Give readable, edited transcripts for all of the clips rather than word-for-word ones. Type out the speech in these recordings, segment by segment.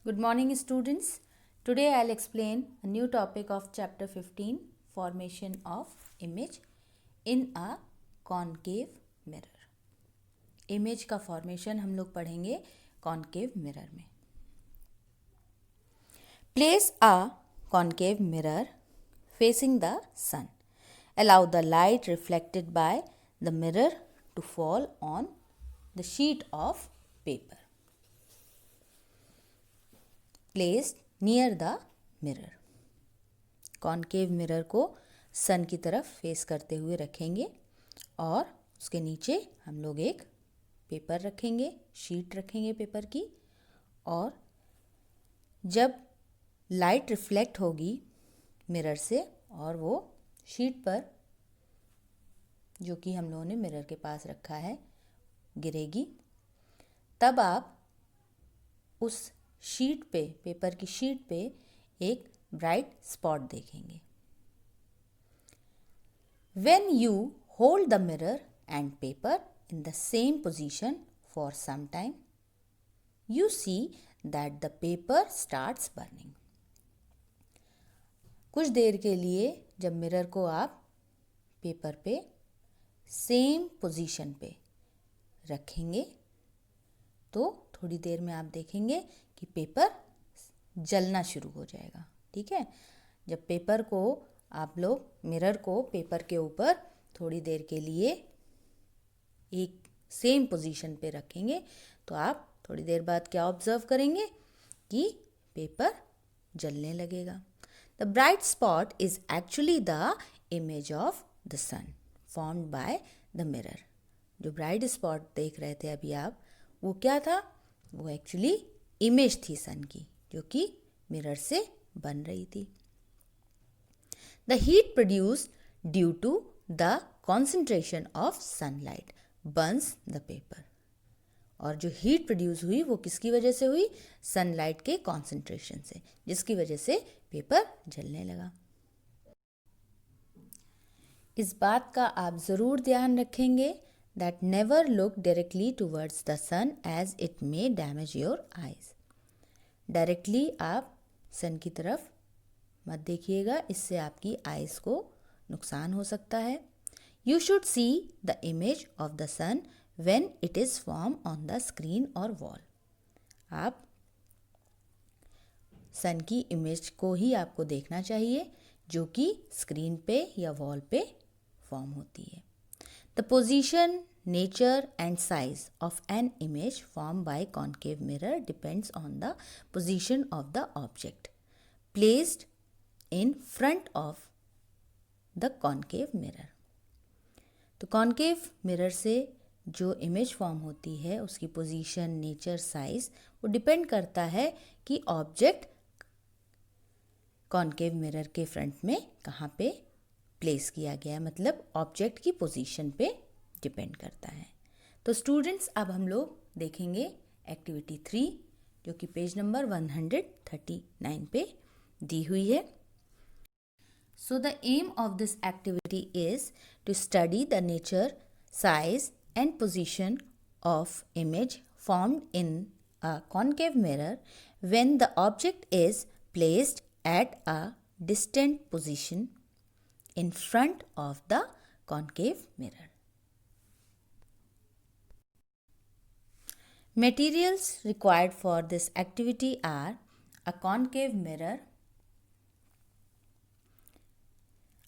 Good morning, students. Today I'll explain a new topic of chapter 15, formation of image in a concave mirror. Image का formation हम लोग पढ़ेंगे concave mirror में. Place a concave mirror facing the sun. Allow the light reflected by the mirror to fall on the sheet of paper placed near the mirror. Concave mirror को सन की तरफ face करते हुए रखेंगे और उसके नीचे हम लोग एक पेपर रखेंगे, शीट रखेंगे पेपर की, और जब लाइट रिफ्लेक्ट होगी मिरर से और वो शीट पर जो कि हम लोगों ने मिरर के पास रखा है गिरेगी, तब आप उस शीट पे, पेपर की शीट पे एक ब्राइट स्पॉट देखेंगे. When you hold the mirror and paper in the same position for some time, you see that the paper starts burning. कुछ देर के लिए जब मिरर को आप पेपर पे सेम पोजीशन पे रखेंगे तो थोड़ी देर में आप देखेंगे कि पेपर जलना शुरू हो जाएगा. ठीक है, जब पेपर को आप लोग मिरर को पेपर के ऊपर थोड़ी देर के लिए एक सेम पोजीशन पे रखेंगे तो आप थोड़ी देर बाद क्या ऑब्जर्व करेंगे कि पेपर जलने लगेगा. The bright spot is actually the image of the sun formed by the mirror. जो ब्राइट स्पॉट देख रहे थे अभी आप, वो क्या था? वो एक्चुअली इमेज थी सन की जो कि मिरर से बन रही थी. The heat produced due to the concentration of sunlight burns the paper. और जो हीट प्रोड्यूस हुई वो किसकी वजह से हुई? सनलाइट के कॉन्सेंट्रेशन से, जिसकी वजह से पेपर जलने लगा. इस बात का आप ज़रूर ध्यान रखेंगे that never look directly towards the sun as it may damage your eyes. Directly आप सन की तरफ मत देखिएगा, इससे आपकी आइज़ को नुकसान हो सकता है. You should see the image of the sun when it is formed on the screen or wall. आप सन की इमेज को ही आपको देखना चाहिए जो कि स्क्रीन पे या वॉल पे फॉर्म होती है. The position, nature and size of an image formed by concave mirror depends on the position of the object placed in front of the concave mirror. तो कॉन्केव मिरर से जो image form होती है उसकी position, nature, size वो depend करता है कि ऑब्जेक्ट कॉन्केव मिरर के फ्रंट में कहाँ पे प्लेस किया गया, मतलब ऑब्जेक्ट की पोजीशन पे डिपेंड करता है. तो स्टूडेंट्स अब हम लोग देखेंगे एक्टिविटी 3 जो कि पेज नंबर 139 पे दी हुई है. So the aim of this activity is to study the nature, size and position of image formed in a concave mirror when the object is placed at a distant position in front of the concave mirror. Materials required for this activity are a concave mirror,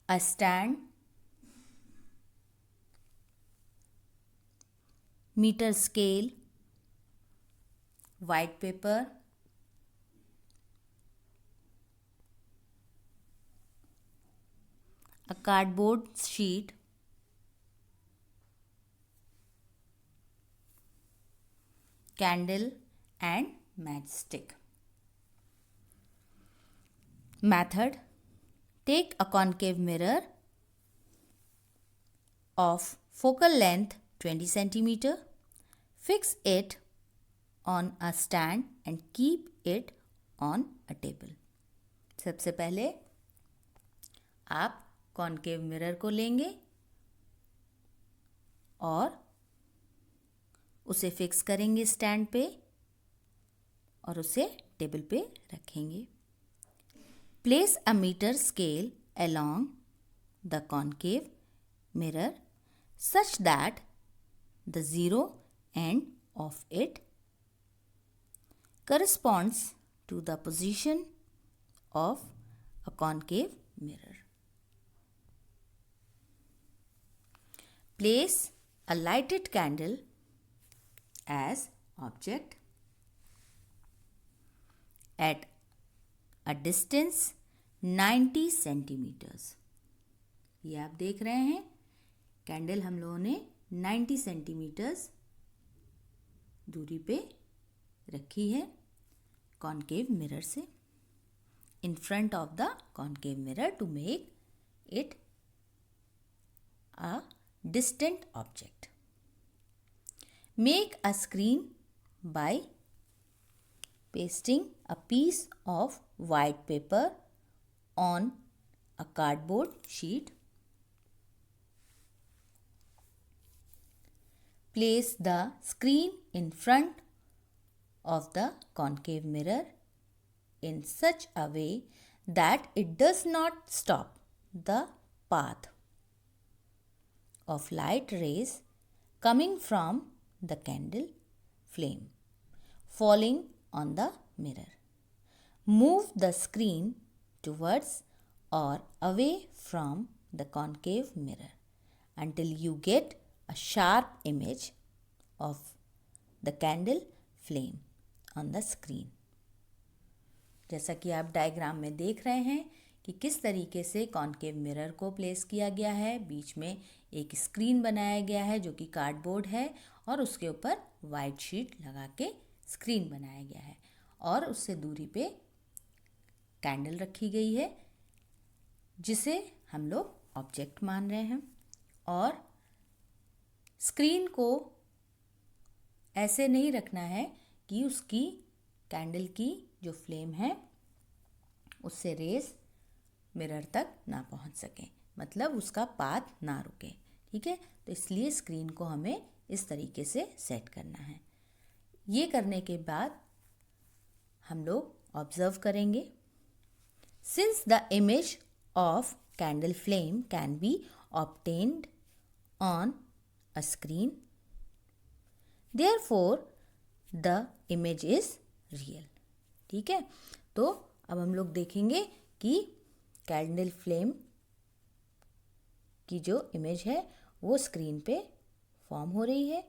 a stand, meter scale, white paper, a cardboard sheet, candle and matchstick. Method: take a concave mirror of focal length 20 cm, fix it on a stand and keep it on a table. सबसे पहले आप concave mirror को लेंगे और उसे fix करेंगे stand पे और उसे टेबल पे रखेंगे। Place a metre scale along the concave mirror such that the zero end of it corresponds to the position of a concave mirror. Place a lighted candle as object at a distance 90 centimetres. ये आप देख रहे हैं, candle हम लोगों ने 90 centimetres दूरी पे रखी है कॉन्केव मिरर से, in front of the concave mirror to make it a distant object. Make a screen by pasting a piece of white paper on a cardboard sheet. Place the screen in front of the concave mirror in such a way that it does not stop the path of light rays coming from the candle flame falling on the mirror. Move the screen towards or away from the concave mirror until you get a sharp image of the candle flame on the screen. जैसा कि आप diagram में देख रहे हैं कि किस तरीके से कॉन्केव मिरर को प्लेस किया गया है। बीच में एक स्क्रीन बनाया गया है जो कि कार्डबोर्ड है और उसके ऊपर वाइट शीट लगा के स्क्रीन बनाया गया है और उससे दूरी पे कैंडल रखी गई है जिसे हम लोग ऑब्जेक्ट मान रहे हैं। और स्क्रीन को ऐसे नहीं रखना है कि उसकी कैंडल की जो फ्लेम है उससे रेस मिरर तक ना पहुंच सके, मतलब उसका पाथ ना रुके। ठीक है, तो इसलिए स्क्रीन को हमें इस तरीके से सेट करना है। ये करने के बाद हम लोग ऑब्जर्व करेंगे, since the image of candle flame can be obtained on a screen, therefore the image is real. ठीक है, तो अब हम लोग देखेंगे कि कैंडल फ्लेम की जो इमेज है वो स्क्रीन पे फॉर्म हो रही है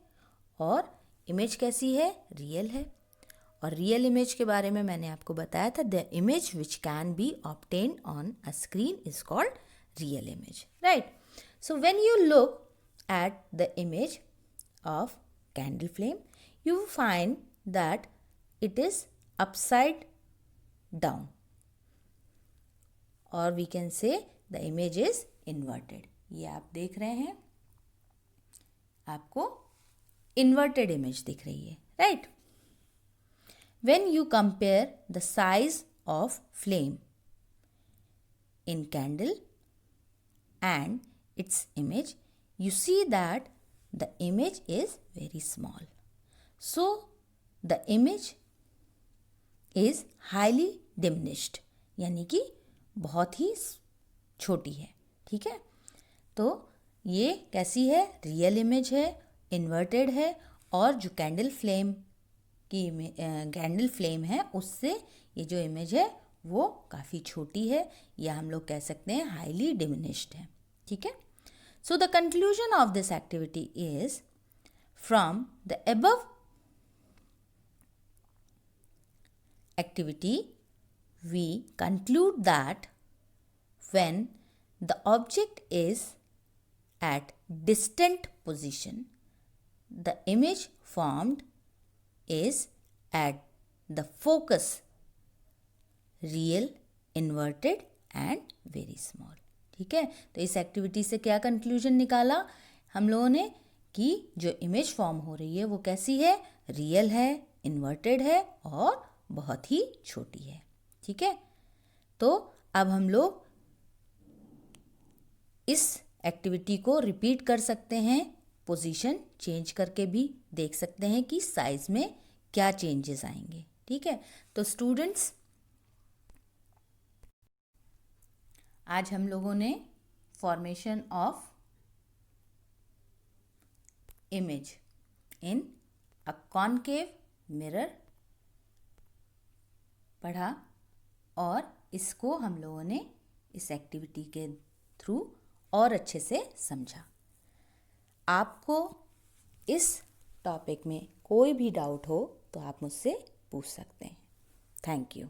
और इमेज कैसी है, रियल है। और रियल इमेज के बारे में मैंने आपको बताया था, the image which can be obtained on a screen is called real image, right. So when you look at the image of candle flame you find that it is upside down, or we can say the image is inverted. ये आप देख रहे हैं, आपको inverted image दिख रही है, right? When you compare the size of flame in candle and its image, you see that the image is very small. So the image is highly diminished, यानी कि बहुत ही छोटी है। ठीक है, तो ये कैसी है, रियल इमेज है, इन्वर्टेड है और जो कैंडल फ्लेम है उससे ये जो इमेज है वो काफ़ी छोटी है, या हम लोग कह सकते हैं हाईली डिमिनिश्ड है। ठीक है, so the conclusion of this activity is from the above activity, we conclude that when the object is at distant position, the image formed is at the focus real, inverted and very small. ठीक है, तो इस activity से क्या conclusion निकाला हम लोगों ने कि जो इमेज फॉर्म हो रही है वो कैसी है, रियल है, इन्वर्टेड है और बहुत ही छोटी है। ठीक है, तो अब हम लोग इस एक्टिविटी को रिपीट कर सकते हैं, पोजीशन चेंज करके भी देख सकते हैं कि साइज में क्या चेंजेस आएंगे। ठीक है। तो स्टूडेंट्स, आज हम लोगों ने formation of image in a concave mirror पढ़ा और इसको हम लोगों ने इस एक्टिविटी के थ्रू और अच्छे से समझा। आपको इस टॉपिक में कोई भी डाउट हो तो आप मुझसे पूछ सकते हैं। Thank you.